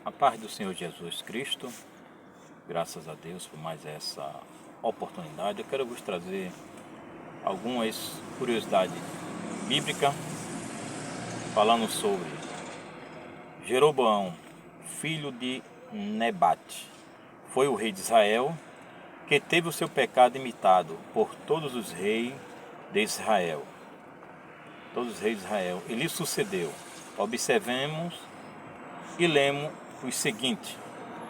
A paz do Senhor Jesus Cristo, graças a Deus por mais essa oportunidade. Eu quero vos trazer algumas curiosidades bíblicas falando sobre Jeroboão, filho de Nebate. Foi o rei de Israel que teve o seu pecado imitado por todos os reis de Israel. Todos os reis de Israel. E lhe sucedeu. Observemos e lemos o seguinte: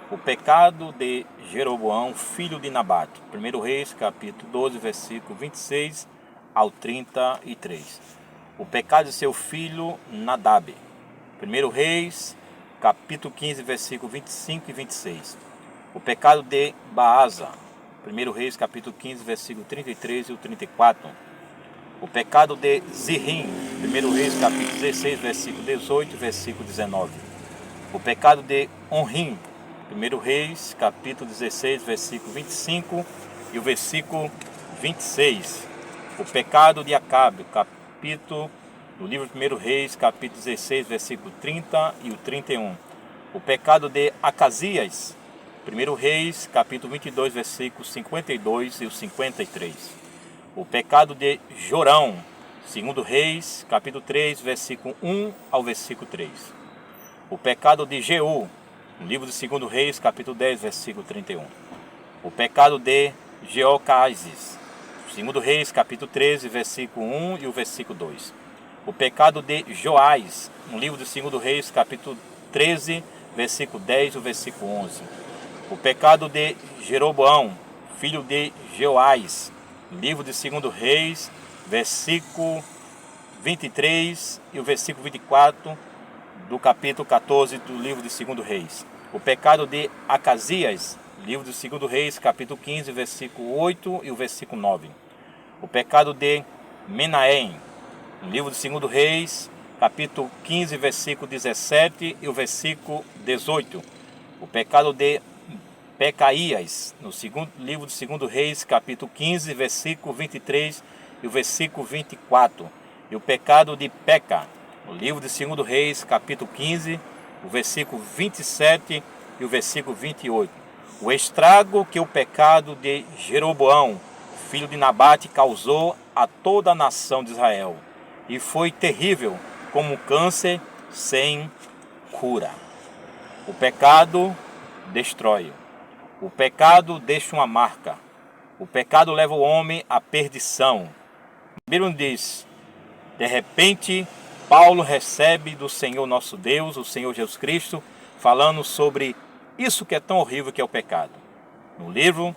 o pecado de Jeroboão, filho de Nabate. 1 Reis, capítulo 12, versículo 26 ao 33. O pecado de seu filho Nadab. 1 Reis, capítulo 15, versículo 25 e 26. O pecado de Baasa. 1 Reis, capítulo 15, versículo 33 e 34. O pecado de Zirrim. 1 Reis, capítulo 16, versículo 18 e versículo 19. O pecado de Onrim. 1 Reis, capítulo 16, versículo 25 e o versículo 26. O pecado de Acabe, capítulo do livro de 1 Reis, capítulo 16, versículo 30 e o 31. O pecado de Acasias, 1 Reis, capítulo 22, versículos 52 e o 53. O pecado de Jorão, 2 Reis, capítulo 3, versículo 1 ao versículo 3. O pecado de Jeú, no livro de 2 Reis, capítulo 10, versículo 31. O pecado de Jeocases, 2 Reis, capítulo 13, versículo 1 e o versículo 2. O pecado de Joás, no livro de 2 Reis, capítulo 13, versículo 10 e o versículo 11. O pecado de Jeroboão, filho de Joás, no livro de 2 Reis, versículo 23 e o versículo 24 do capítulo 14 do livro de 2 Reis. O pecado de Acasias, livro de 2 Reis, capítulo 15, versículo 8 e o versículo 9. O pecado de Menahem, no livro de 2 Reis, capítulo 15, versículo 17 e o versículo 18. O pecado de Pecaías, no livro de 2 Reis, capítulo 15, versículo 23 e o versículo 24. E o pecado de Peca, no livro de 2 Reis, capítulo 15, o versículo 27 e o versículo 28. O estrago que o pecado de Jeroboão, filho de Nabate, causou a toda a nação de Israel. E foi terrível, como um câncer sem cura. O pecado destrói. O pecado deixa uma marca. O pecado leva o homem à perdição. A Bíblia diz: de repente, Paulo recebe do Senhor nosso Deus, o Senhor Jesus Cristo, falando sobre isso que é tão horrível que é o pecado. No livro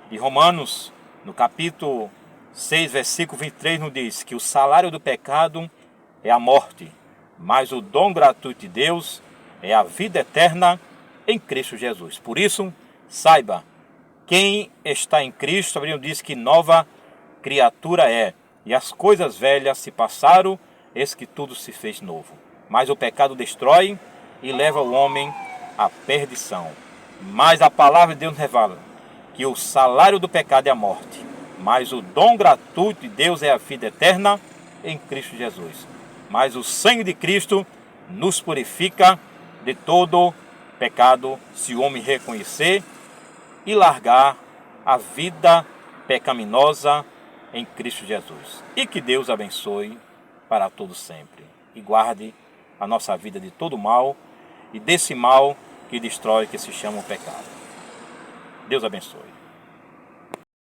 de Romanos, no capítulo 6, versículo 23, nos diz que o salário do pecado é a morte, mas o dom gratuito de Deus é a vida eterna em Cristo Jesus. Por isso, saiba, quem está em Cristo, a Bíblia diz que nova criatura é, e as coisas velhas se passaram, eis que tudo se fez novo. Mas o pecado destrói e leva o homem à perdição. Mas a palavra de Deus revela que o salário do pecado é a morte, mas o dom gratuito de Deus é a vida eterna em Cristo Jesus. Mas o sangue de Cristo nos purifica de todo pecado, se o homem reconhecer e largar a vida pecaminosa em Cristo Jesus. E que Deus abençoe para todo sempre e guarde a nossa vida de todo mal e desse mal que destrói, que se chama o pecado. Deus abençoe.